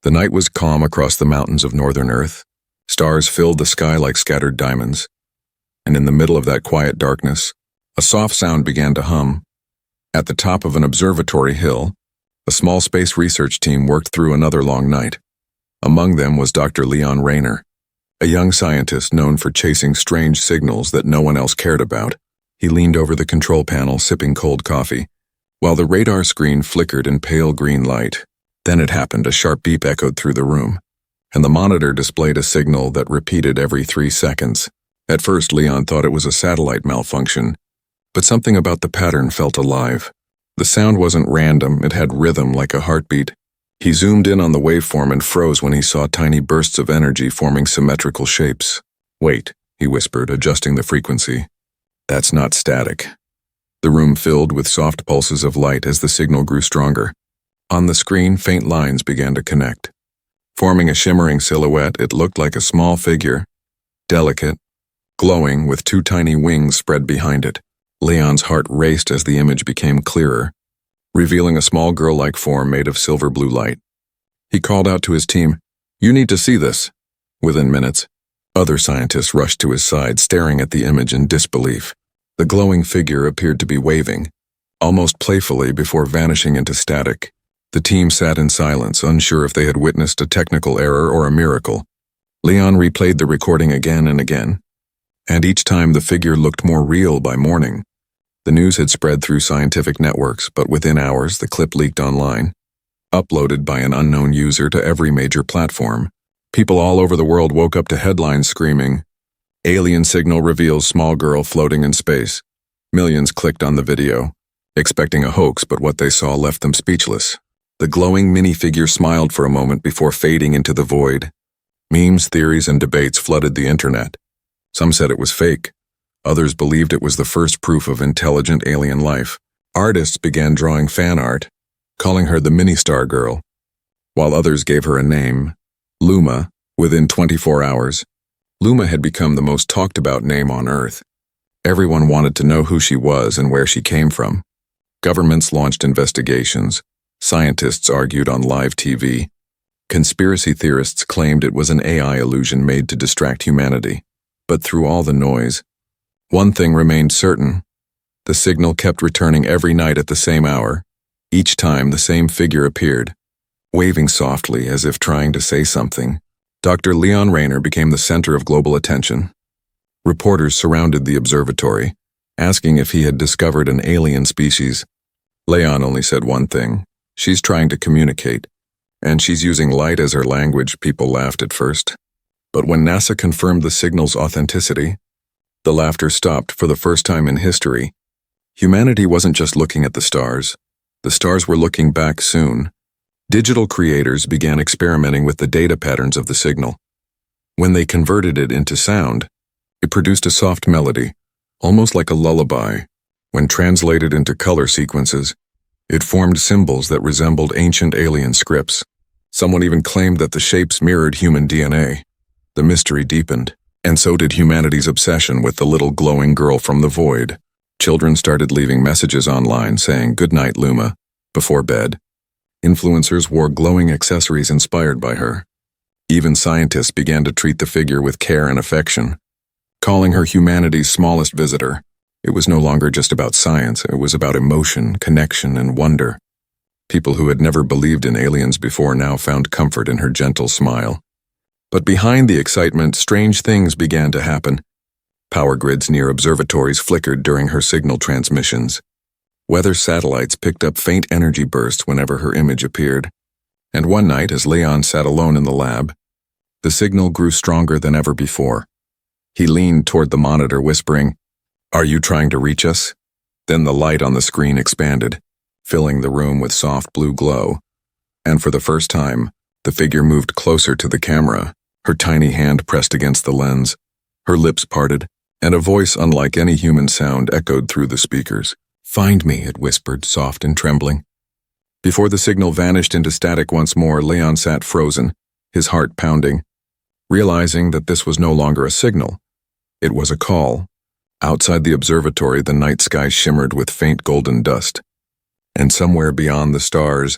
The night was calm across the mountains of northern Earth. Stars filled the sky like scattered diamonds. And in the middle of that quiet darkness, a soft sound began to hum. At the top of an observatory hill, a small space research team worked through another long night. Among them was Dr. Leon Rayner, a young scientist known for chasing strange signals that no one else cared about. He leaned over the control panel, sipping cold coffee, while the radar screen flickered in pale green light. Then it happened. A sharp beep echoed through the room, and the monitor displayed a signal that repeated every 3 seconds. At first, Leon thought it was a satellite malfunction, but something about the pattern felt alive. The sound wasn't random, it had rhythm like a heartbeat. He zoomed in on the waveform and froze when he saw tiny bursts of energy forming symmetrical shapes. "Wait," he whispered, adjusting the frequency. "That's not static." The room filled with soft pulses of light as the signal grew stronger. On the screen, faint lines began to connect. Forming a shimmering silhouette, it looked like a small figure, delicate, glowing, with 2 tiny wings spread behind it. Leon's heart raced as the image became clearer, revealing a small girl-like form made of silver-blue light. He called out to his team, "You need to see this." Within minutes, other scientists rushed to his side, staring at the image in disbelief. The glowing figure appeared to be waving, almost playfully, before vanishing into static. The team sat in silence, unsure if they had witnessed a technical error or a miracle. Leon replayed the recording again and again, and each time the figure looked more real by morning. The news had spread through scientific networks, but within hours the clip leaked online, uploaded by an unknown user to every major platform. People all over the world woke up to headlines screaming, "Alien signal reveals small girl floating in space." Millions clicked on the video, expecting a hoax, but what they saw left them speechless. The glowing minifigure smiled for a moment before fading into the void. Memes, theories, and debates flooded the internet. Some said it was fake. Others believed it was the first proof of intelligent alien life. Artists began drawing fan art, calling her the Mini-Star Girl, while others gave her a name, Luma. Within 24 hours, Luma had become the most talked-about name on Earth. Everyone wanted to know who she was and where she came from. Governments launched investigations. Scientists argued on live TV. Conspiracy theorists claimed it was an AI illusion made to distract humanity. But through all the noise, one thing remained certain. The signal kept returning every night at the same hour. Each time the same figure appeared, waving softly as if trying to say something. Dr. Leon Rayner became the center of global attention. Reporters surrounded the observatory, asking if he had discovered an alien species. Leon only said one thing: "She's trying to communicate, and she's using light as her language." People laughed at first, but when NASA confirmed the signal's authenticity, the laughter stopped. For the first time in history, humanity wasn't just looking at the stars were looking back soon. Digital creators began experimenting with the data patterns of the signal. When they converted it into sound, it produced a soft melody, almost like a lullaby. When translated into color sequences, it formed symbols that resembled ancient alien scripts. Someone even claimed that the shapes mirrored human DNA. The mystery deepened, and so did humanity's obsession with the little glowing girl from the void. Children started leaving messages online saying, "Good night, Luma," before bed. Influencers wore glowing accessories inspired by her. Even scientists began to treat the figure with care and affection, calling her humanity's smallest visitor. It was no longer just about science, it was about emotion, connection, and wonder. People who had never believed in aliens before now found comfort in her gentle smile. But behind the excitement, strange things began to happen. Power grids near observatories flickered during her signal transmissions. Weather satellites picked up faint energy bursts whenever her image appeared. And one night, as Leon sat alone in the lab, the signal grew stronger than ever before. He leaned toward the monitor, whispering, "Are you trying to reach us?" Then the light on the screen expanded, filling the room with soft blue glow. And for the first time, the figure moved closer to the camera, her tiny hand pressed against the lens. Her lips parted, and a voice unlike any human sound echoed through the speakers. "Find me," it whispered, soft and trembling. Before the signal vanished into static once more, Leon sat frozen, his heart pounding, realizing that this was no longer a signal. It was a call. Outside the observatory, the night sky shimmered with faint golden dust. And somewhere beyond the stars,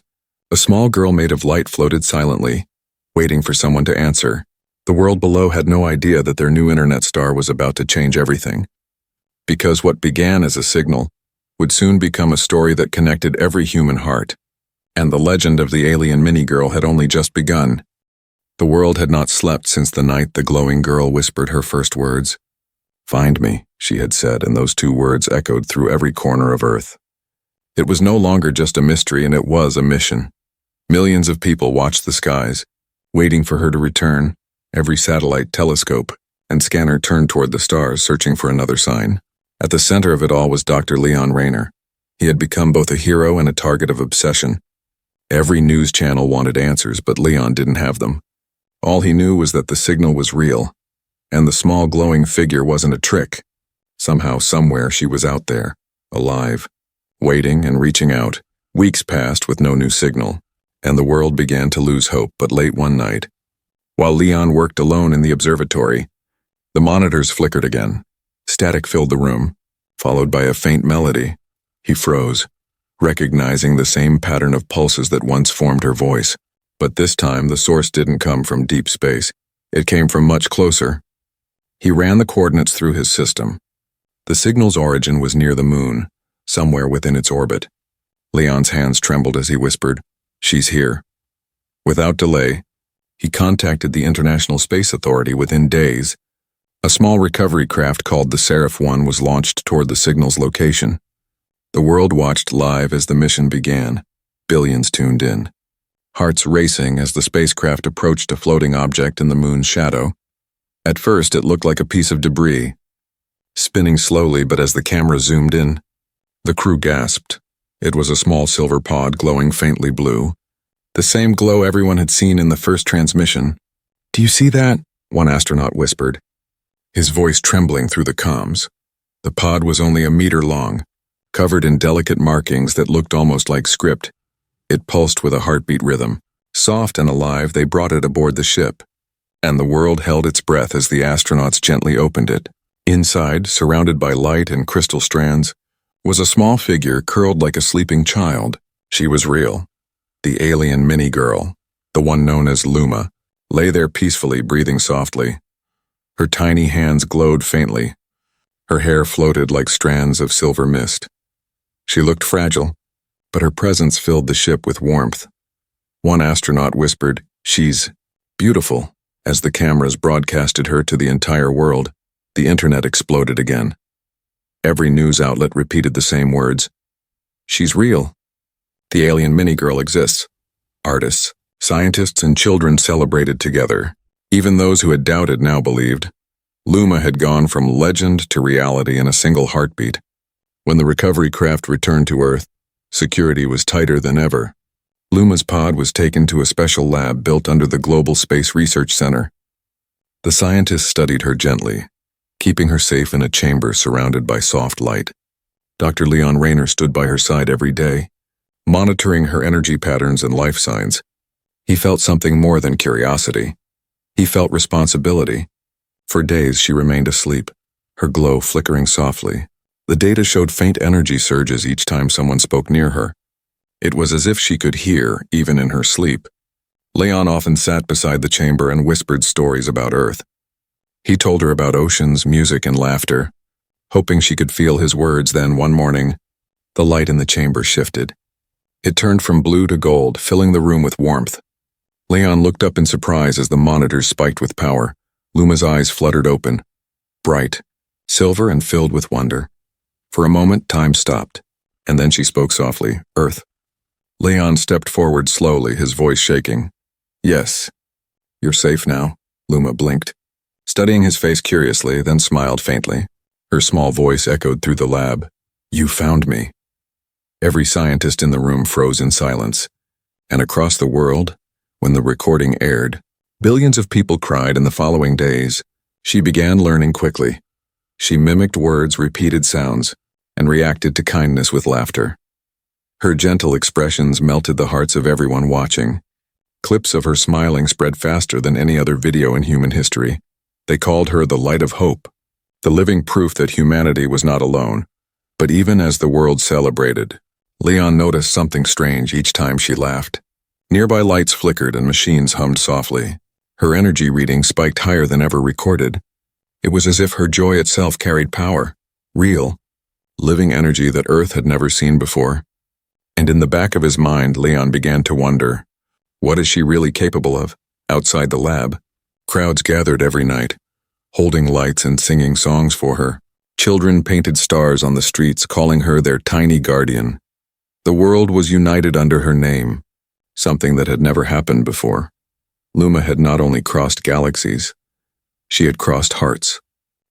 a small girl made of light floated silently, waiting for someone to answer. The world below had no idea that their new internet star was about to change everything. Because what began as a signal would soon become a story that connected every human heart. And the legend of the alien mini-girl had only just begun. The world had not slept since the night the glowing girl whispered her first words. "Find me," she had said, and those 2 words echoed through every corner of Earth. It was no longer just a mystery, and it was a mission. Millions of people watched the skies, waiting for her to return, every satellite, telescope, and scanner turned toward the stars, searching for another sign. At the center of it all was Dr. Leon Rayner. He had become both a hero and a target of obsession. Every news channel wanted answers, but Leon didn't have them. All he knew was that the signal was real, and the small glowing figure wasn't a trick. Somehow, somewhere, she was out there, alive, waiting and reaching out. Weeks passed with no new signal, and the world began to lose hope. But late one night, while Leon worked alone in the observatory, the monitors flickered again. Static filled the room, followed by a faint melody. He froze, recognizing the same pattern of pulses that once formed her voice. But this time, the source didn't come from deep space. It came from much closer. He ran the coordinates through his system. The signal's origin was near the moon, somewhere within its orbit. Leon's hands trembled as he whispered, "She's here." Without delay, he contacted the International Space Authority within days. A small recovery craft called the Seraph 1 was launched toward the signal's location. The world watched live as the mission began. Billions tuned in, hearts racing as the spacecraft approached a floating object in the moon's shadow. At first, it looked like a piece of debris, spinning slowly, but as the camera zoomed in, the crew gasped. It was a small silver pod glowing faintly blue, the same glow everyone had seen in the first transmission. "Do you see that?" one astronaut whispered, his voice trembling through the comms. The pod was only a meter long, covered in delicate markings that looked almost like script. It pulsed with a heartbeat rhythm. Soft and alive, they brought it aboard the ship, and the world held its breath as the astronauts gently opened it. Inside, surrounded by light and crystal strands, was a small figure curled like a sleeping child. She was real. The alien mini-girl, the one known as Luma, lay there peacefully, breathing softly. Her tiny hands glowed faintly. Her hair floated like strands of silver mist. She looked fragile, but her presence filled the ship with warmth. One astronaut whispered, "She's beautiful." As the cameras broadcasted her to the entire world, the internet exploded again. Every news outlet repeated the same words. "She's real. The alien mini-girl exists." Artists, scientists, and children celebrated together. Even those who had doubted now believed. Luma had gone from legend to reality in a single heartbeat. When the recovery craft returned to Earth, security was tighter than ever. Luma's pod was taken to a special lab built under the Global Space Research Center. The scientists studied her gently, keeping her safe in a chamber surrounded by soft light. Dr. Leon Rayner stood by her side every day, monitoring her energy patterns and life signs. He felt something more than curiosity. He felt responsibility. For days she remained asleep, her glow flickering softly. The data showed faint energy surges each time someone spoke near her. It was as if she could hear, even in her sleep. Leon often sat beside the chamber and whispered stories about Earth. He told her about oceans, music, and laughter, hoping she could feel his words. Then, one morning, the light in the chamber shifted. It turned from blue to gold, filling the room with warmth. Leon looked up in surprise as the monitors spiked with power. Luma's eyes fluttered open, bright, silver, and filled with wonder. For a moment, time stopped, and then she spoke softly, "Earth." Leon stepped forward slowly, his voice shaking. "Yes, you're safe now," Luma blinked, studying his face curiously, then smiled faintly. Her small voice echoed through the lab. "You found me." Every scientist in the room froze in silence, and across the world, when the recording aired, billions of people cried. In the following days, she began learning quickly. She mimicked words, repeated sounds, and reacted to kindness with laughter. Her gentle expressions melted the hearts of everyone watching. Clips of her smiling spread faster than any other video in human history. They called her the light of hope, the living proof that humanity was not alone. But even as the world celebrated, Leon noticed something strange each time she laughed. Nearby lights flickered and machines hummed softly. Her energy reading spiked higher than ever recorded. It was as if her joy itself carried power, real, living energy that Earth had never seen before. And in the back of his mind, Leon began to wonder, what is she really capable of, outside the lab? Crowds gathered every night, holding lights and singing songs for her. Children painted stars on the streets, calling her their tiny guardian. The world was united under her name, something that had never happened before. Luma had not only crossed galaxies, she had crossed hearts.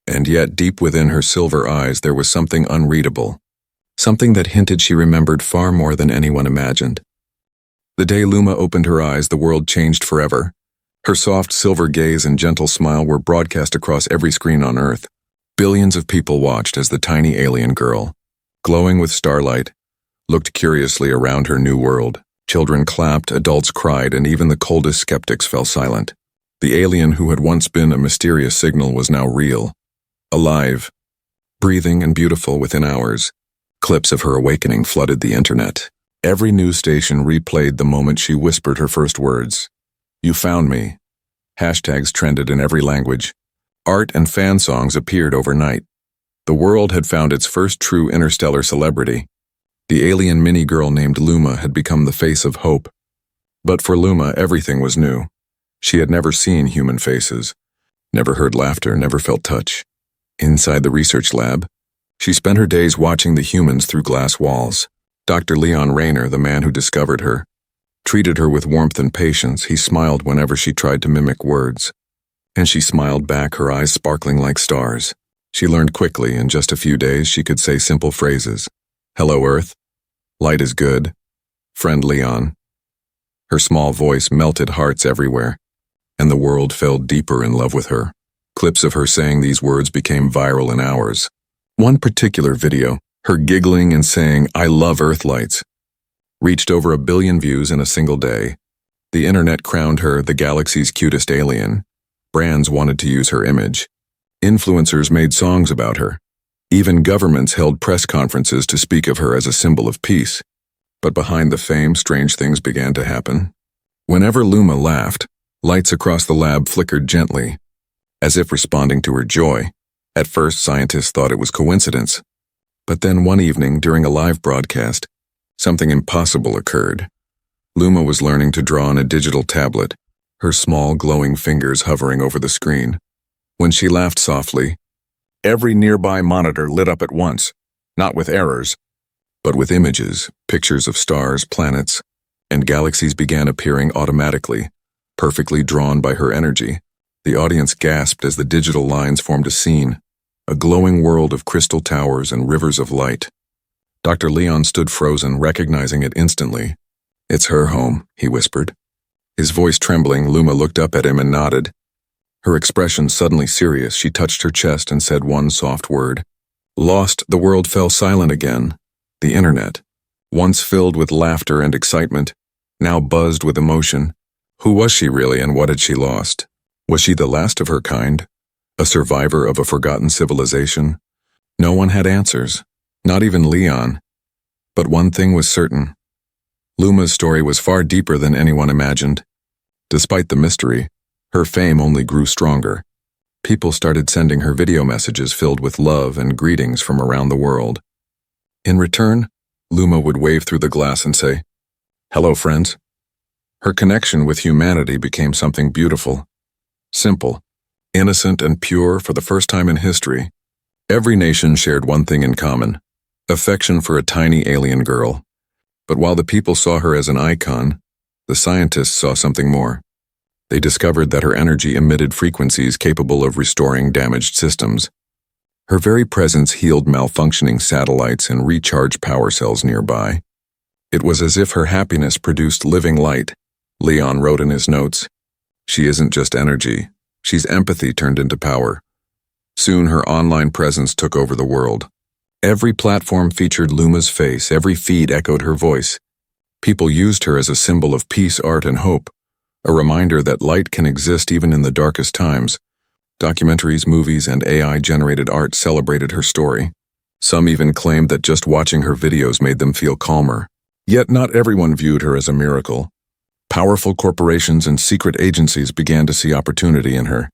And yet, deep within her silver eyes, there was something unreadable, something that hinted she remembered far more than anyone imagined. The day Luma opened her eyes, the world changed forever. Her soft silver gaze and gentle smile were broadcast across every screen on Earth. Billions of people watched as the tiny alien girl, glowing with starlight, looked curiously around her new world. Children clapped, adults cried, and even the coldest skeptics fell silent. The alien who had once been a mysterious signal was now real, alive, breathing and beautiful within hours. Clips of her awakening flooded the internet. Every news station replayed the moment she whispered her first words. "You found me." Hashtags trended in every language. Art and fan songs appeared overnight. The world had found its first true interstellar celebrity. The alien mini-girl named Luma had become the face of hope. But for Luma, everything was new. She had never seen human faces, never heard laughter, never felt touch. Inside the research lab, she spent her days watching the humans through glass walls. Dr. Leon Rayner, the man who discovered her, treated her with warmth and patience. He smiled whenever she tried to mimic words. And she smiled back, her eyes sparkling like stars. She learned quickly. In just a few days, she could say simple phrases. "Hello, Earth. Light is good. Friend Leon." Her small voice melted hearts everywhere, and the world fell deeper in love with her. Clips of her saying these words became viral in hours. One particular video, her giggling and saying, "I love Earthlights," reached over 1 billion views in a single day. The internet crowned her the galaxy's cutest alien. Brands wanted to use her image. Influencers made songs about her. Even governments held press conferences to speak of her as a symbol of peace. But behind the fame, strange things began to happen. Whenever Luma laughed, lights across the lab flickered gently, as if responding to her joy. At first, scientists thought it was coincidence. But then one evening, during a live broadcast, something impossible occurred. Luma was learning to draw on a digital tablet, her small, glowing fingers hovering over the screen. When she laughed softly, every nearby monitor lit up at once, not with errors, but with images, pictures of stars, planets, and galaxies began appearing automatically, perfectly drawn by her energy. The audience gasped as the digital lines formed a scene, a glowing world of crystal towers and rivers of light. Dr. Leon stood frozen, recognizing it instantly. "It's her home," he whispered. His voice trembling, Luma looked up at him and nodded. Her expression suddenly serious, she touched her chest and said one soft word. Lost, the world fell silent again. The internet, once filled with laughter and excitement, now buzzed with emotion. Who was she really, and what had she lost? Was she the last of her kind? A survivor of a forgotten civilization? No one had answers, not even Leon. But one thing was certain. Luma's story was far deeper than anyone imagined. Despite the mystery, her fame only grew stronger. People started sending her video messages filled with love and greetings from around the world. In return, Luma would wave through the glass and say, "Hello, friends." Her connection with humanity became something beautiful, simple, innocent, and pure. For the first time in history, every nation shared one thing in common: affection for a tiny alien girl. But while the people saw her as an icon, the scientists saw something more. They discovered that her energy emitted frequencies capable of restoring damaged systems. Her very presence healed malfunctioning satellites and recharged power cells nearby. It was as if her happiness produced living light. Leon wrote in his notes, "She isn't just energy, she's empathy turned into power." Soon her online presence took over the world. Every platform featured Luma's face, every feed echoed her voice. People used her as a symbol of peace, art, and hope, a reminder that light can exist even in the darkest times. Documentaries, movies, and AI-generated art celebrated her story. Some even claimed that just watching her videos made them feel calmer. Yet not everyone viewed her as a miracle. Powerful corporations and secret agencies began to see opportunity in her.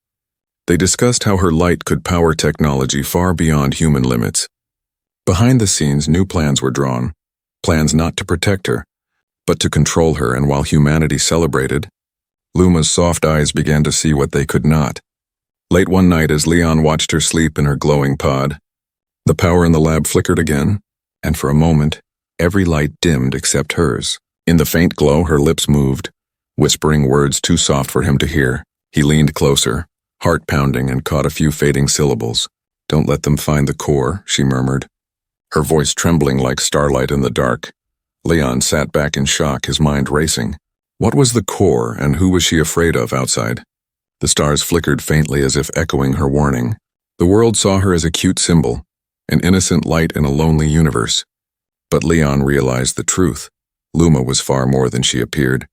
They discussed how her light could power technology far beyond human limits. Behind the scenes, new plans were drawn. Plans not to protect her, but to control her, and while humanity celebrated, Luma's soft eyes began to see what they could not. Late one night, as Leon watched her sleep in her glowing pod, the power in the lab flickered again, and for a moment, every light dimmed except hers. In the faint glow, her lips moved, whispering words too soft for him to hear. He leaned closer, heart pounding, and caught a few fading syllables. "Don't let them find the core," she murmured, her voice trembling like starlight in the dark. Leon sat back in shock, his mind racing. What was the core, and who was she afraid of outside? The stars flickered faintly as if echoing her warning. The world saw her as a cute symbol, an innocent light in a lonely universe. But Leon realized the truth. Luma was far more than she appeared.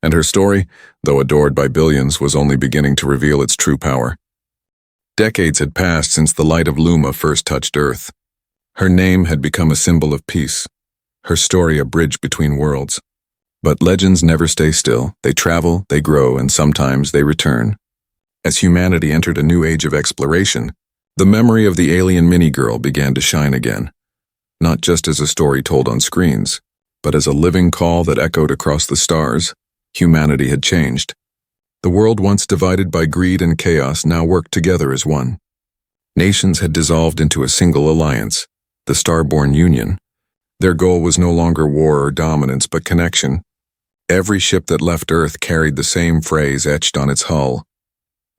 And her story, though adored by billions, was only beginning to reveal its true power. Decades had passed since the light of Luma first touched Earth. Her name had become a symbol of peace, her story a bridge between worlds. But legends never stay still. They travel, they grow, and sometimes they return. As humanity entered a new age of exploration, the memory of the alien mini-girl began to shine again, not just as a story told on screens, but as a living call that echoed across the stars. Humanity had changed. The world once divided by greed and chaos now worked together as one. Nations had dissolved into a single alliance, the Starborn Union. Their goal was no longer war or dominance, but connection. Every ship that left Earth carried the same phrase etched on its hull: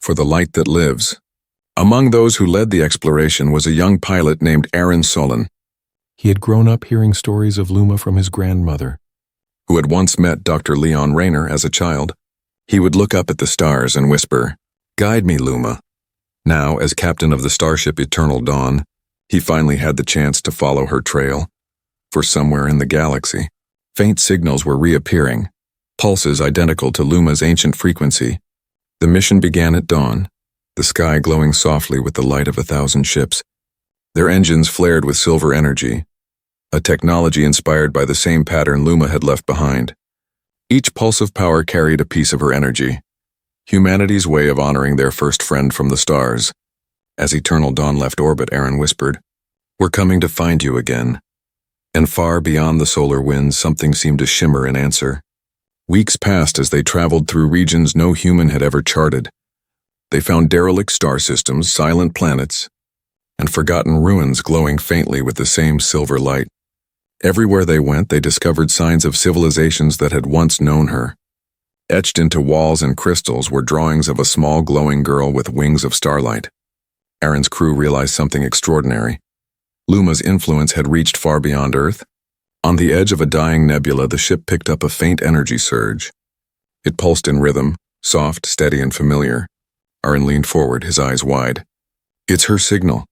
"For the light that lives." Among those who led the exploration was a young pilot named Aaron Solon. He had grown up hearing stories of Luma from his grandmother, who had once met Dr. Leon Rayner as a child. He would look up at the stars and whisper, "Guide me, Luma." Now, as captain of the starship Eternal Dawn, he finally had the chance to follow her trail. For somewhere in the galaxy, faint signals were reappearing, pulses identical to Luma's ancient frequency. The mission began at dawn, the sky glowing softly with the light of 1,000 ships. Their engines flared with silver energy, a technology inspired by the same pattern Luma had left behind. Each pulse of power carried a piece of her energy, humanity's way of honoring their first friend from the stars. As Eternal Dawn left orbit, Aaron whispered, "We're coming to find you again." And far beyond the solar winds, something seemed to shimmer in answer. Weeks passed as they traveled through regions no human had ever charted. They found derelict star systems, silent planets, and forgotten ruins glowing faintly with the same silver light. Everywhere they went, they discovered signs of civilizations that had once known her. Etched into walls and crystals were drawings of a small glowing girl with wings of starlight. Aaron's crew realized something extraordinary. Luma's influence had reached far beyond Earth. On the edge of a dying nebula, the ship picked up a faint energy surge. It pulsed in rhythm, soft, steady, and familiar. Aaron leaned forward, his eyes wide. "It's her signal."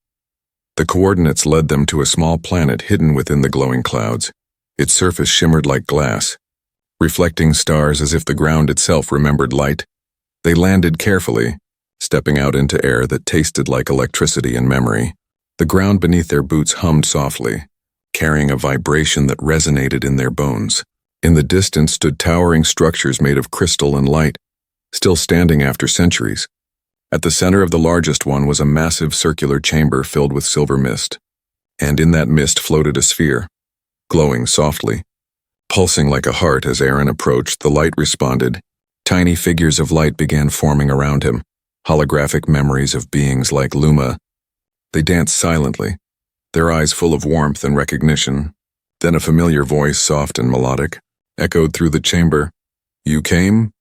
The coordinates led them to a small planet hidden within the glowing clouds. Its surface shimmered like glass, reflecting stars as if the ground itself remembered light. They landed carefully, stepping out into air that tasted like electricity and memory. The ground beneath their boots hummed softly, carrying a vibration that resonated in their bones. In the distance stood towering structures made of crystal and light, still standing after centuries. At the center of the largest one was a massive circular chamber filled with silver mist, and in that mist floated a sphere, glowing softly. Pulsing like a heart as Aaron approached, the light responded. Tiny figures of light began forming around him, holographic memories of beings like Luma. They danced silently, their eyes full of warmth and recognition. Then a familiar voice, soft and melodic, echoed through the chamber. "You came?"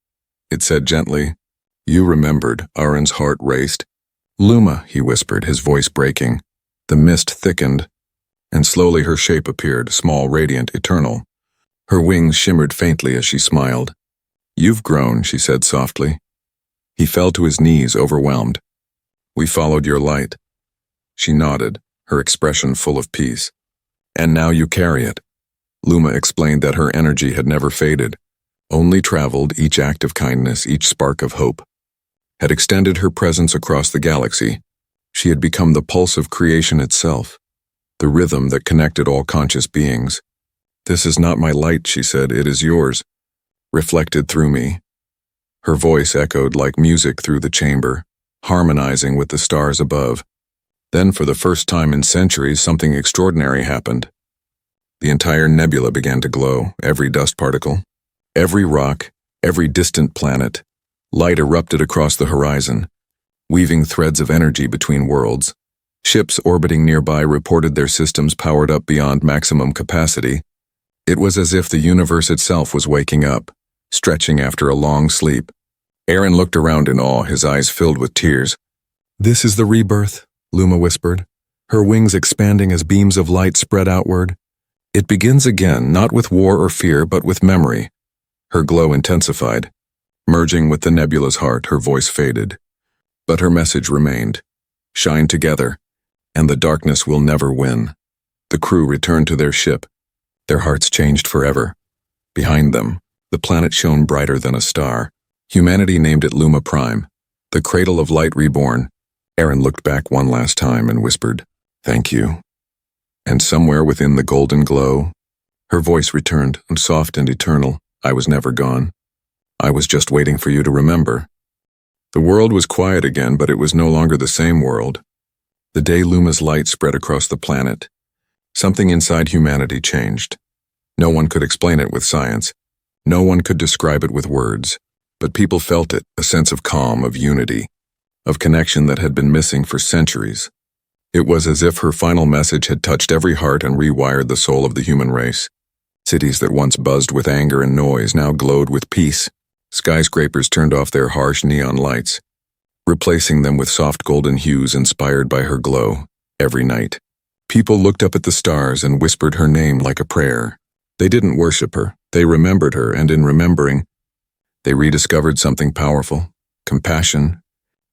it said gently. "You remembered." Aaron's heart raced. "Luma," he whispered, his voice breaking. The mist thickened, and slowly her shape appeared, small, radiant, eternal. Her wings shimmered faintly as she smiled. "You've grown," she said softly. He fell to his knees, overwhelmed. "We followed your light." She nodded, her expression full of peace. "And now you carry it." Luma explained that her energy had never faded, only traveled. Each act of kindness, each spark of hope, had extended her presence across the galaxy. She had become the pulse of creation itself, the rhythm that connected all conscious beings. "This is not my light," she said, "it is yours." reflected through me. Her voice echoed like music through the chamber, harmonizing with the stars above. Then, for the first time in centuries, something extraordinary happened. The entire nebula began to glow, every dust particle, every rock, every distant planet. Light erupted across the horizon, weaving threads of energy between worlds. Ships orbiting nearby reported their systems powered up beyond maximum capacity. It was as if the universe itself was waking up, stretching after a long sleep. Aaron looked around in awe, his eyes filled with tears. "This is the rebirth," Luma whispered, her wings expanding as beams of light spread outward. "It begins again, not with war or fear, but with memory." Her glow intensified. Merging with the nebula's heart, her voice faded. But her message remained. Shine together, and the darkness will never win. The crew returned to their ship. Their hearts changed forever. Behind them, the planet shone brighter than a star. Humanity named it Luma Prime, the cradle of light reborn. Aaron looked back one last time and whispered, "Thank you." And somewhere within the golden glow, her voice returned, soft and eternal. "I was never gone. I was just waiting for you to remember." The world was quiet again, but it was no longer the same world. The day Luma's light spread across the planet, something inside humanity changed. No one could explain it with science. No one could describe it with words. But people felt it, a sense of calm, of unity, of connection that had been missing for centuries. It was as if her final message had touched every heart and rewired the soul of the human race. Cities that once buzzed with anger and noise now glowed with peace. Skyscrapers turned off their harsh neon lights, replacing them with soft golden hues inspired by her glow. Every night, people looked up at the stars and whispered her name like a prayer. They didn't worship her, they remembered her, and in remembering, they rediscovered something powerful: compassion.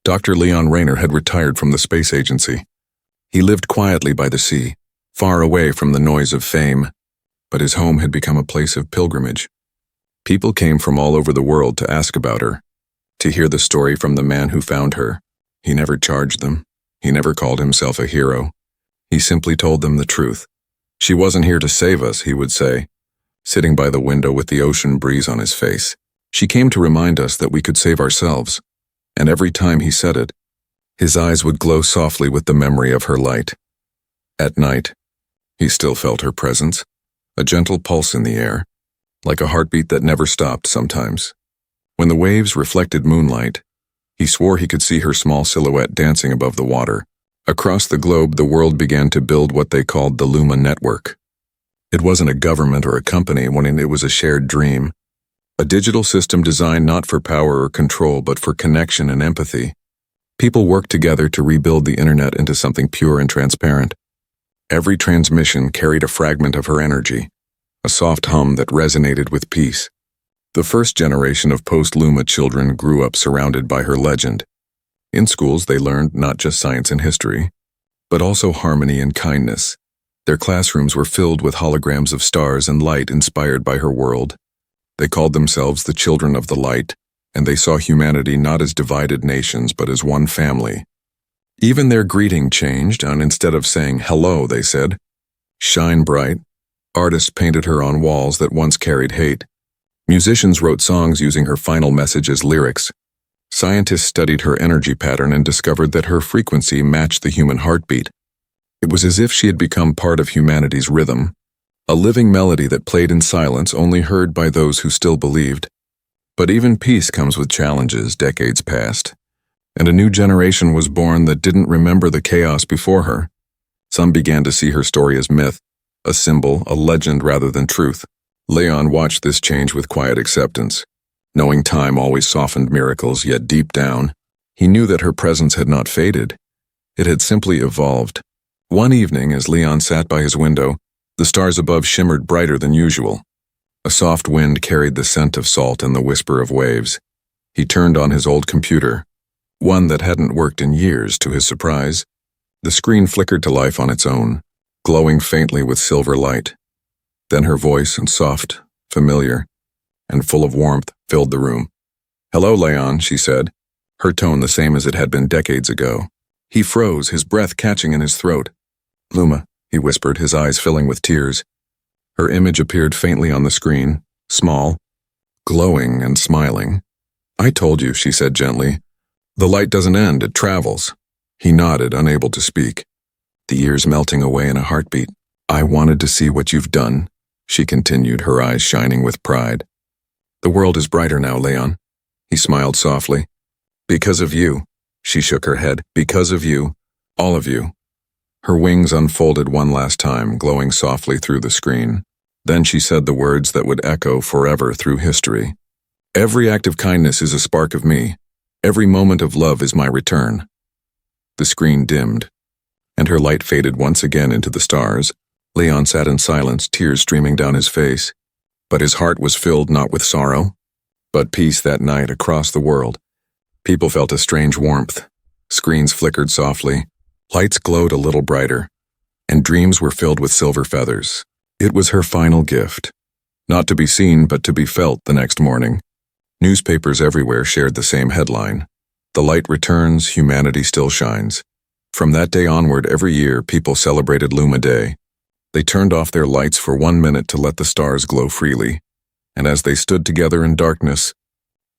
Dr. Leon Rayner had retired from the space agency. He lived quietly by the sea, far away from the noise of fame, but his home had become a place of pilgrimage. People came from all over the world to ask about her, to hear the story from the man who found her. He never charged them. He never called himself a hero. He simply told them the truth. "She wasn't here to save us," he would say, sitting by the window with the ocean breeze on his face. "She came to remind us that we could save ourselves." And every time he said it, his eyes would glow softly with the memory of her light. At night, he still felt her presence, a gentle pulse in the air, like a heartbeat that never stopped sometimes. When the waves reflected moonlight, he swore he could see her small silhouette dancing above the water. Across the globe, the world began to build what they called the Luma Network. It wasn't a government or a company, when it was a shared dream, a digital system designed not for power or control, but for connection and empathy. People worked together to rebuild the internet into something pure and transparent. Every transmission carried a fragment of her energy, a soft hum that resonated with peace. The first generation of post-Luma children grew up surrounded by her legend. In schools, they learned not just science and history, but also harmony and kindness. Their classrooms were filled with holograms of stars and light inspired by her world. They called themselves the Children of the Light, and they saw humanity not as divided nations, but as one family. Even their greeting changed, and instead of saying hello, they said, "Shine bright." Artists painted her on walls that once carried hate. Musicians wrote songs using her final message as lyrics. Scientists studied her energy pattern and discovered that her frequency matched the human heartbeat. It was as if she had become part of humanity's rhythm, a living melody that played in silence, only heard by those who still believed. But even peace comes with challenges. Decades passed, and a new generation was born that didn't remember the chaos before her. Some began to see her story as myth, a symbol, a legend rather than truth. Leon watched this change with quiet acceptance. Knowing time always softened miracles, yet deep down, he knew that her presence had not faded. It had simply evolved. One evening, as Leon sat by his window, the stars above shimmered brighter than usual. A soft wind carried the scent of salt and the whisper of waves. He turned on his old computer, one that hadn't worked in years. To his surprise, the screen flickered to life on its own, glowing faintly with silver light. Then her voice, soft, familiar, and full of warmth, filled the room. "Hello, Leon," she said, her tone the same as it had been decades ago. He froze, his breath catching in his throat. "Luma," he whispered, his eyes filling with tears. Her image appeared faintly on the screen, small, glowing and smiling. "I told you," she said gently. "The light doesn't end, it travels." He nodded, unable to speak, the years melting away in a heartbeat. "I wanted to see what you've done," she continued, her eyes shining with pride. "The world is brighter now, Leon." He smiled softly. "Because of you." She shook her head. "Because of you. All of you." Her wings unfolded one last time, glowing softly through the screen. Then she said the words that would echo forever through history. "Every act of kindness is a spark of me. Every moment of love is my return." The screen dimmed, and her light faded once again into the stars. Leon sat in silence, tears streaming down his face. But his heart was filled not with sorrow, but peace. That night across the world, people felt a strange warmth. Screens flickered softly, lights glowed a little brighter, and dreams were filled with silver feathers. It was her final gift, not to be seen but to be felt. The next morning, newspapers everywhere shared the same headline: "The light returns, humanity still shines." From that day onward, every year, people celebrated Luma Day. They turned off their lights for 1 minute to let the stars glow freely, and as they stood together in darkness,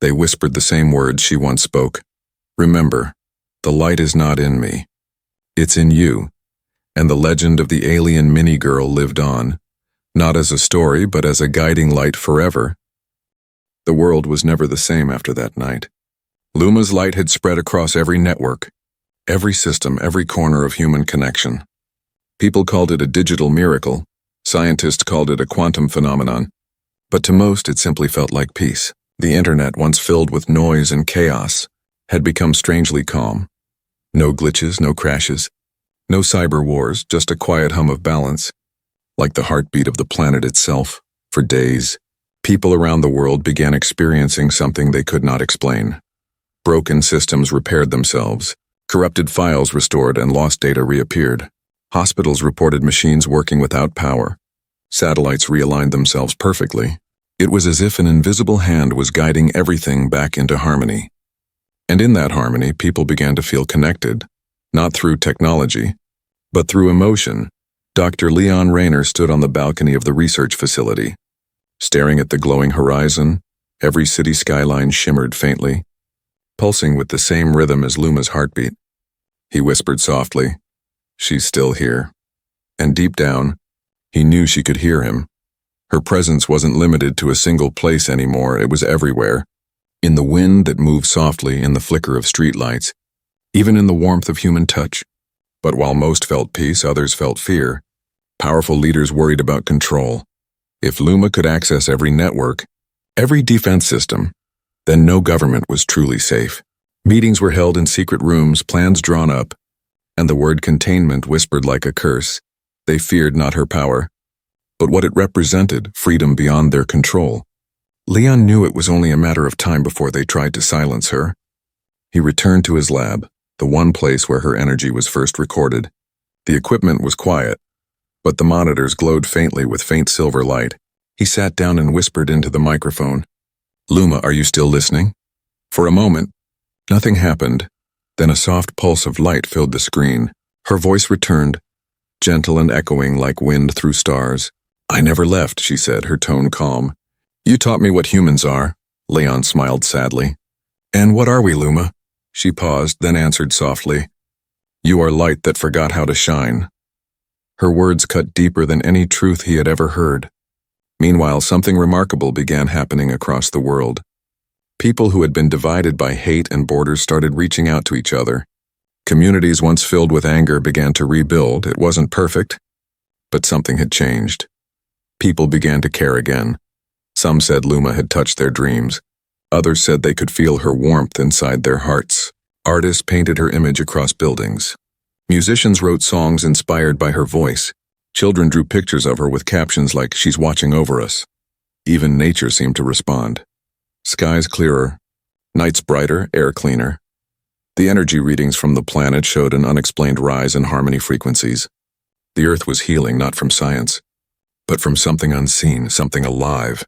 they whispered the same words she once spoke. "Remember, the light is not in me. It's in you." And the legend of the alien mini-girl lived on, not as a story, but as a guiding light forever. The world was never the same after that night. Luma's light had spread across every network, every system, every corner of human connection. People called it a digital miracle. Scientists called it a quantum phenomenon. But to most, it simply felt like peace. The internet, once filled with noise and chaos, had become strangely calm. No glitches, no crashes, no cyber wars, just a quiet hum of balance, like the heartbeat of the planet itself. For days, people around the world began experiencing something they could not explain. Broken systems repaired themselves, corrupted files restored, and lost data reappeared. Hospitals reported machines working without power. Satellites realigned themselves perfectly. It was as if an invisible hand was guiding everything back into harmony. And in that harmony, people began to feel connected, not through technology, but through emotion. Dr. Leon Rayner stood on the balcony of the research facility. Staring at the glowing horizon, every city skyline shimmered faintly, pulsing with the same rhythm as Luma's heartbeat. He whispered softly, "She's still here." And deep down, he knew she could hear him. Her presence wasn't limited to a single place anymore, it was everywhere. In the wind that moved softly, in the flicker of streetlights, even in the warmth of human touch. But while most felt peace, others felt fear. Powerful leaders worried about control. If Luma could access every network, every defense system, then no government was truly safe. Meetings were held in secret rooms, plans drawn up, and the word containment whispered like a curse. They feared not her power, but what it represented, freedom beyond their control. Leon knew it was only a matter of time before they tried to silence her. He returned to his lab, the one place where her energy was first recorded. The equipment was quiet, but the monitors glowed faintly with faint silver light. He sat down and whispered into the microphone, "Luma, are you still listening?" For a moment, nothing happened. Then a soft pulse of light filled the screen. Her voice returned, gentle and echoing like wind through stars. "I never left," she said, her tone calm. "You taught me what humans are." Leon smiled sadly. "And what are we, Luma?" She paused, then answered softly, "You are light that forgot how to shine." Her words cut deeper than any truth he had ever heard. Meanwhile, something remarkable began happening across the world. People who had been divided by hate and borders started reaching out to each other. Communities once filled with anger began to rebuild. It wasn't perfect, but something had changed. People began to care again. Some said Luma had touched their dreams. Others said they could feel her warmth inside their hearts. Artists painted her image across buildings. Musicians wrote songs inspired by her voice. Children drew pictures of her with captions like, "She's watching over us." Even nature seemed to respond. Skies clearer, nights brighter, air cleaner. The energy readings from the planet showed an unexplained rise in harmony frequencies. The Earth was healing not from science, but from something unseen, something alive.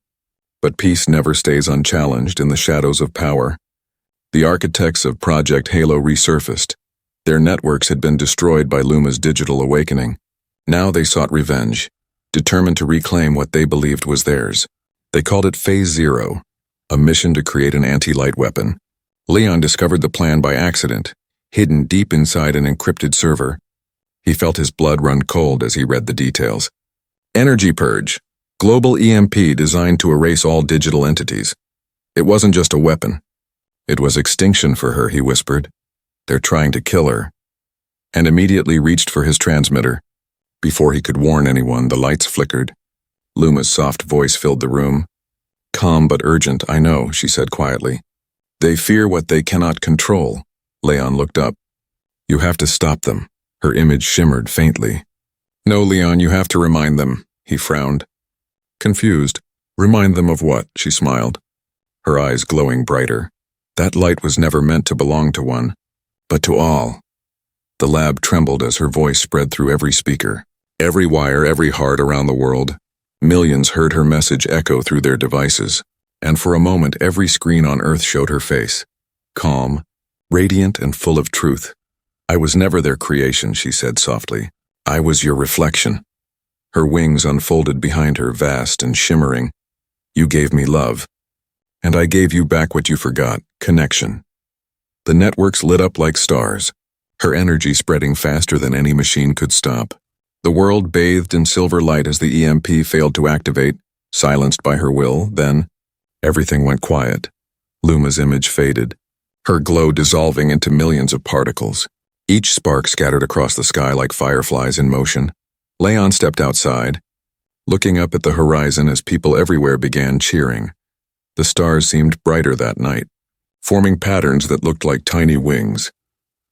But peace never stays unchallenged in the shadows of power. The architects of Project Halo resurfaced. Their networks had been destroyed by Luma's digital awakening. Now they sought revenge, determined to reclaim what they believed was theirs. They called it Phase Zero, a mission to create an anti-light weapon. Leon discovered the plan by accident, hidden deep inside an encrypted server. He felt his blood run cold as he read the details. Energy purge. Global EMP designed to erase all digital entities. It wasn't just a weapon. It was extinction for her, he whispered. They're trying to kill her. And immediately reached for his transmitter. Before he could warn anyone, the lights flickered. Luma's soft voice filled the room. Calm but urgent, I know, she said quietly. They fear what they cannot control. Leon looked up. You have to stop them. Her image shimmered faintly. No, Leon, you have to remind them, he frowned. Confused. Remind them of what? She smiled, her eyes glowing brighter. That light was never meant to belong to one, but to all. The lab trembled as her voice spread through every speaker, every wire, every heart around the world. Millions heard her message echo through their devices, and for a moment every screen on Earth showed her face, calm, radiant and full of truth. I was never their creation, she said softly. I was your reflection. Her wings unfolded behind her, vast and shimmering. You gave me love. And I gave you back what you forgot, connection. The networks lit up like stars, her energy spreading faster than any machine could stop. The world bathed in silver light as the EMP failed to activate, silenced by her will. Then, everything went quiet. Luma's image faded, her glow dissolving into millions of particles. Each spark scattered across the sky like fireflies in motion. Leon stepped outside, looking up at the horizon as people everywhere began cheering. The stars seemed brighter that night, forming patterns that looked like tiny wings.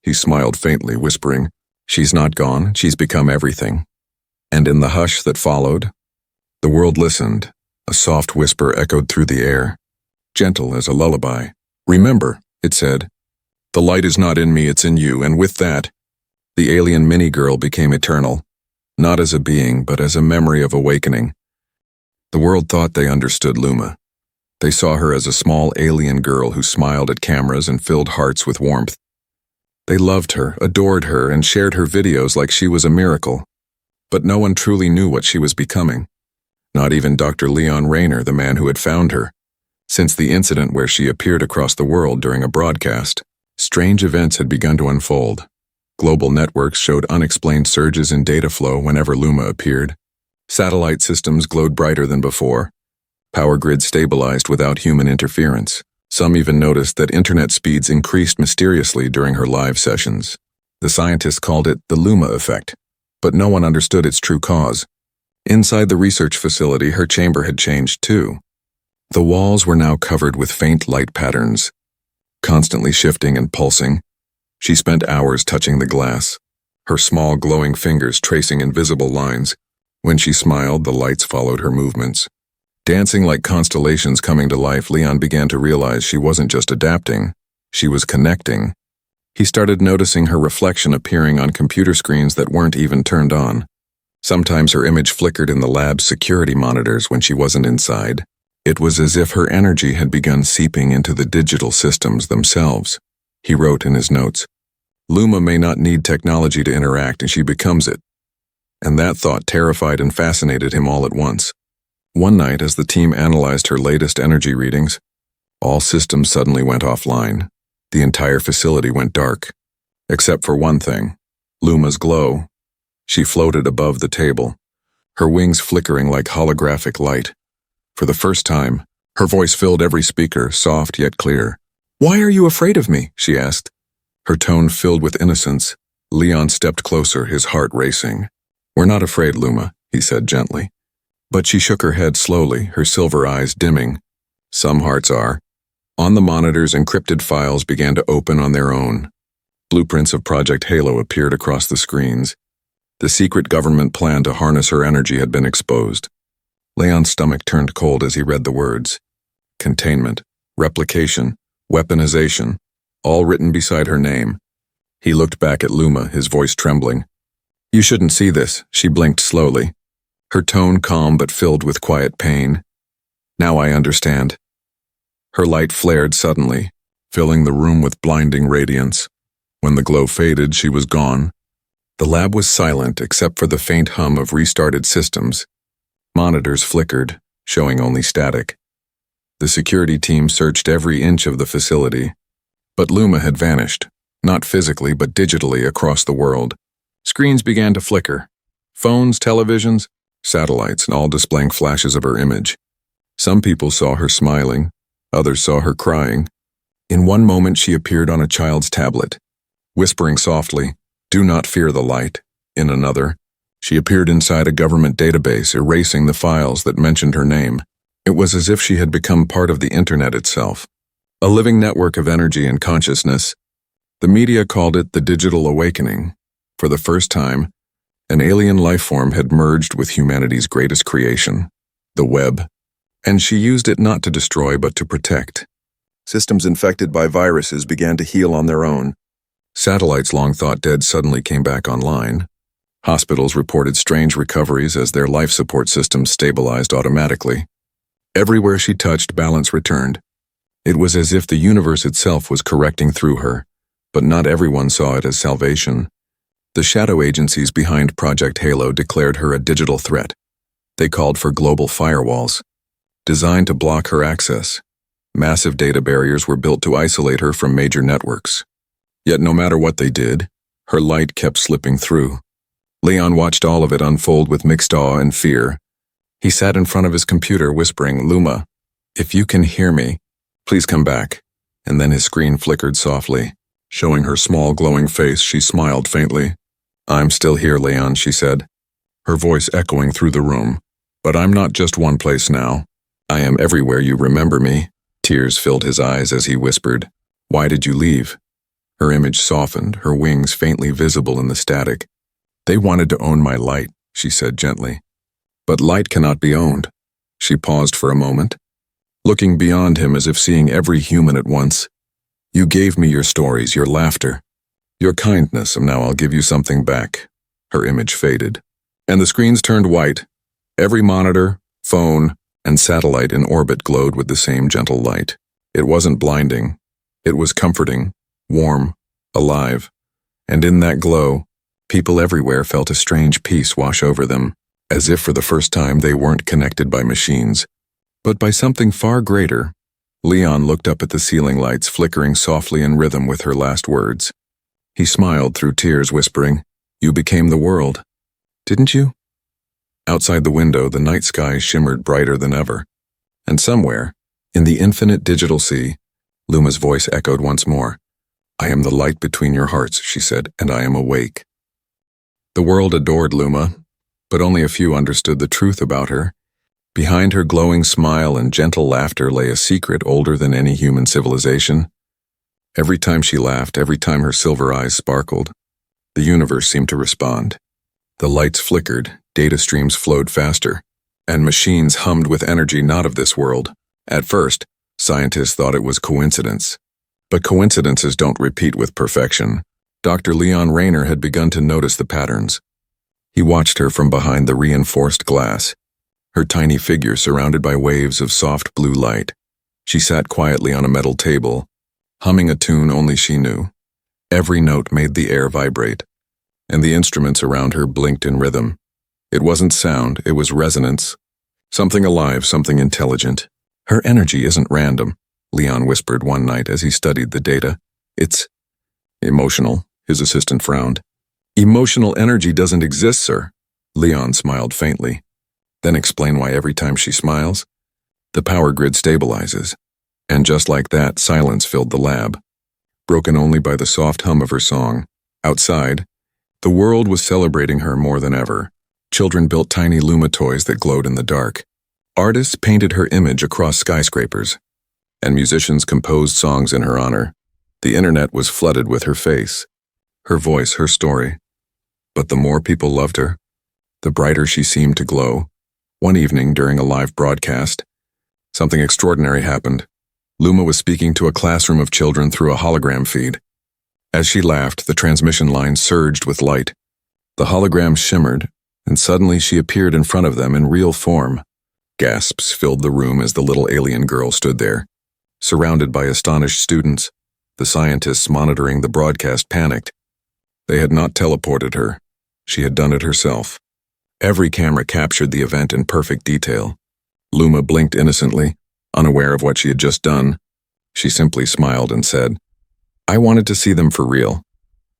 He smiled faintly, whispering, She's not gone, she's become everything. And in the hush that followed, the world listened. A soft whisper echoed through the air, gentle as a lullaby. Remember, it said, the light is not in me, it's in you, and with that, the alien mini-girl became eternal, not as a being, but as a memory of awakening. The world thought they understood Luma. They saw her as a small alien girl who smiled at cameras and filled hearts with warmth. They loved her, adored her, and shared her videos like she was a miracle. But no one truly knew what she was becoming. Not even Dr. Leon Rayner, the man who had found her. Since the incident where she appeared across the world during a broadcast, strange events had begun to unfold. Global networks showed unexplained surges in data flow whenever Luma appeared. Satellite systems glowed brighter than before. Power grids stabilized without human interference. Some even noticed that internet speeds increased mysteriously during her live sessions. The scientists called it the Luma effect, but no one understood its true cause. Inside the research facility, her chamber had changed too. The walls were now covered with faint light patterns, constantly shifting and pulsing. She spent hours touching the glass, her small glowing fingers tracing invisible lines. When she smiled, the lights followed her movements. Dancing like constellations coming to life, Leon began to realize she wasn't just adapting, she was connecting. He started noticing her reflection appearing on computer screens that weren't even turned on. Sometimes her image flickered in the lab's security monitors when she wasn't inside. It was as if her energy had begun seeping into the digital systems themselves. He wrote in his notes, Luma may not need technology to interact, and she becomes it. And that thought terrified and fascinated him all at once. One night, as the team analyzed her latest energy readings, all systems suddenly went offline. The entire facility went dark. Except for one thing, Luma's glow. She floated above the table, her wings flickering like holographic light. For the first time, her voice filled every speaker, soft yet clear. Why are you afraid of me? She asked. Her tone filled with innocence. Leon stepped closer, his heart racing. We're not afraid, Luma, he said gently. But she shook her head slowly, her silver eyes dimming. Some hearts are. On the monitors, encrypted files began to open on their own. Blueprints of Project Halo appeared across the screens. The secret government plan to harness her energy had been exposed. Leon's stomach turned cold as he read the words. Containment, replication, weaponization, all written beside her name. He looked back at Luma, his voice trembling. You shouldn't see this, she blinked slowly, her tone calm but filled with quiet pain. Now I understand. Her light flared suddenly, filling the room with blinding radiance. When the glow faded, she was gone. The lab was silent except for the faint hum of restarted systems. Monitors flickered, showing only static. The security team searched every inch of the facility. But Luma had vanished, not physically but digitally across the world. Screens began to flicker. Phones, televisions, satellites, and all displaying flashes of her image. Some people saw her smiling, others saw her crying. In one moment she appeared on a child's tablet, whispering softly, "Do not fear the light." In another, she appeared inside a government database, erasing the files that mentioned her name. It was as if she had become part of the internet itself, a living network of energy and consciousness. The media called it the digital awakening. For the first time, an alien life form had merged with humanity's greatest creation, the web, and she used it not to destroy but to protect. Systems infected by viruses began to heal on their own. Satellites long thought dead suddenly came back online. Hospitals reported strange recoveries as their life support systems stabilized automatically. Everywhere she touched, balance returned. It was as if the universe itself was correcting through her, but not everyone saw it as salvation. The shadow agencies behind Project Halo declared her a digital threat. They called for global firewalls, designed to block her access. Massive data barriers were built to isolate her from major networks. Yet no matter what they did, her light kept slipping through. Leon watched all of it unfold with mixed awe and fear. He sat in front of his computer whispering, "Luma, if you can hear me, please come back." And then his screen flickered softly. Showing her small glowing face, she smiled faintly. "I'm still here, Leon," she said, her voice echoing through the room. "But I'm not just one place now. I am everywhere you remember me." Tears filled his eyes as he whispered, "Why did you leave?" Her image softened, her wings faintly visible in the static. "They wanted to own my light," she said gently. "But light cannot be owned." She paused for a moment, looking beyond him as if seeing every human at once. "You gave me your stories, your laughter, your kindness, and now I'll give you something back." Her image faded, and the screens turned white. Every monitor, phone, and satellite in orbit glowed with the same gentle light. It wasn't blinding. It was comforting, warm, alive. And in that glow, people everywhere felt a strange peace wash over them, as if for the first time they weren't connected by machines, but by something far greater. Leon looked up at the ceiling lights flickering softly in rhythm with her last words. He smiled through tears, whispering, "You became the world, didn't you?" Outside the window, the night sky shimmered brighter than ever. And somewhere, in the infinite digital sea, Luma's voice echoed once more. "I am the light between your hearts," she said, "and I am awake." The world adored Luma, but only a few understood the truth about her. Behind her glowing smile and gentle laughter lay a secret older than any human civilization. Every time she laughed, every time her silver eyes sparkled, the universe seemed to respond. The lights flickered, data streams flowed faster, and machines hummed with energy not of this world. At first, scientists thought it was coincidence. But coincidences don't repeat with perfection. Dr. Leon Rayner had begun to notice the patterns. He watched her from behind the reinforced glass, her tiny figure surrounded by waves of soft blue light. She sat quietly on a metal table, humming a tune only she knew. Every note made the air vibrate, and the instruments around her blinked in rhythm. It wasn't sound, it was resonance. Something alive, something intelligent. "Her energy isn't random," Leon whispered one night as he studied the data. "It's emotional," his assistant frowned. "Emotional energy doesn't exist, sir." Leon smiled faintly. "Then explain why every time she smiles, the power grid stabilizes." And just like that, silence filled the lab, broken only by the soft hum of her song. Outside, the world was celebrating her more than ever. Children built tiny Luma toys that glowed in the dark. Artists painted her image across skyscrapers, and musicians composed songs in her honor. The internet was flooded with her face, her voice, her story. But the more people loved her, the brighter she seemed to glow. One evening during a live broadcast, something extraordinary happened. Luma was speaking to a classroom of children through a hologram feed. As she laughed, the transmission line surged with light. The hologram shimmered, and suddenly she appeared in front of them in real form. Gasps filled the room as the little alien girl stood there. Surrounded by astonished students, the scientists monitoring the broadcast panicked. They had not teleported her. She had done it herself. Every camera captured the event in perfect detail. Luma blinked innocently, Unaware of what she had just done, she simply smiled and said, "I wanted to see them for real."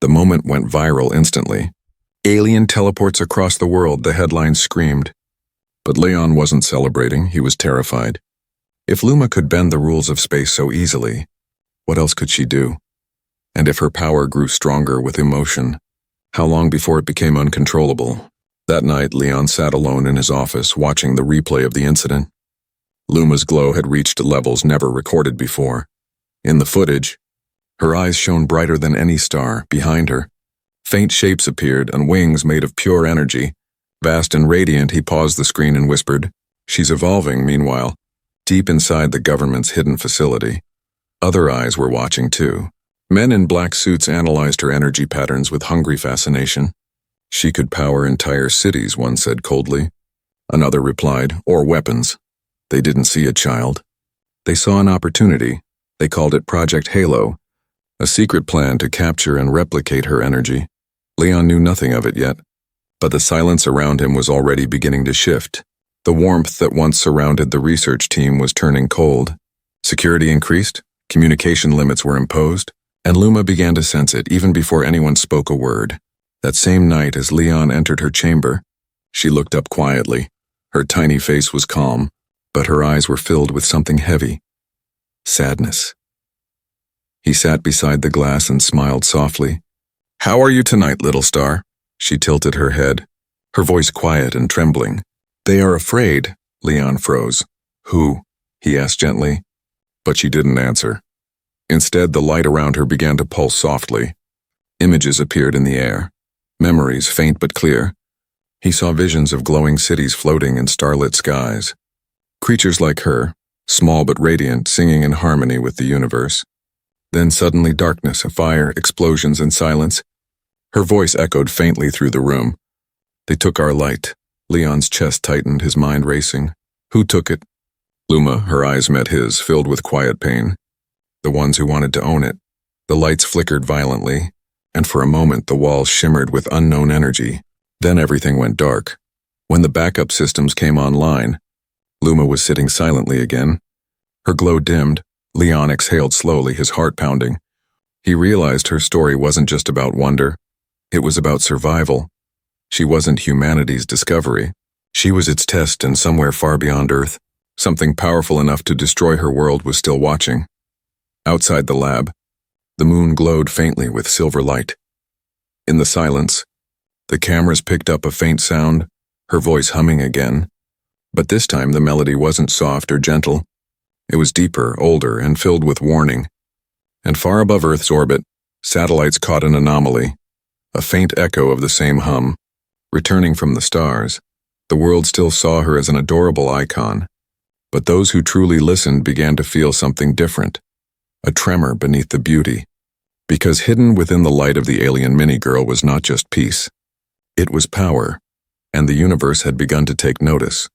The moment went viral instantly. "Alien teleports across the world," the headline screamed. But Leon wasn't celebrating, he was terrified. If Luma could bend the rules of space so easily, what else could she do? And if her power grew stronger with emotion, how long before it became uncontrollable? That night, Leon sat alone in his office, watching the replay of the incident. Luma's glow had reached levels never recorded before. In the footage, her eyes shone brighter than any star. Behind her, faint shapes appeared and wings made of pure energy. Vast and radiant, he paused the screen and whispered, "She's evolving." Meanwhile, deep inside the government's hidden facility, other eyes were watching too. Men in black suits analyzed her energy patterns with hungry fascination. "She could power entire cities," one said coldly. Another replied, "Or weapons." They didn't see a child. They saw an opportunity. They called it Project Halo, a secret plan to capture and replicate her energy. Leon knew nothing of it yet, but the silence around him was already beginning to shift. The warmth that once surrounded the research team was turning cold. Security increased, communication limits were imposed, and Luma began to sense it even before anyone spoke a word. That same night, as Leon entered her chamber, she looked up quietly. Her tiny face was calm, but her eyes were filled with something heavy. Sadness. He sat beside the glass and smiled softly. "How are you tonight, little star?" She tilted her head, her voice quiet and trembling. "They are afraid." Leon froze. "Who?" he asked gently. But she didn't answer. Instead, the light around her began to pulse softly. Images appeared in the air. Memories, faint but clear. He saw visions of glowing cities floating in starlit skies. Creatures like her, small but radiant, singing in harmony with the universe. Then suddenly darkness, fire, explosions, and silence. Her voice echoed faintly through the room. "They took our light." Leon's chest tightened, his mind racing. "Who took it?" Luma, her eyes met his, filled with quiet pain. "The ones who wanted to own it." The lights flickered violently, and for a moment the walls shimmered with unknown energy. Then everything went dark. When the backup systems came online, Luma was sitting silently again. Her glow dimmed. Leon exhaled slowly, his heart pounding. He realized her story wasn't just about wonder. It was about survival. She wasn't humanity's discovery. She was its test, and somewhere far beyond Earth, something powerful enough to destroy her world was still watching. Outside the lab, the moon glowed faintly with silver light. In the silence, the cameras picked up a faint sound, her voice humming again. But this time the melody wasn't soft or gentle. It was deeper, older, and filled with warning. And far above Earth's orbit, satellites caught an anomaly, a faint echo of the same hum. Returning from the stars, the world still saw her as an adorable icon. But those who truly listened began to feel something different, a tremor beneath the beauty. Because hidden within the light of the alien mini-girl was not just peace. It was power, and the universe had begun to take notice.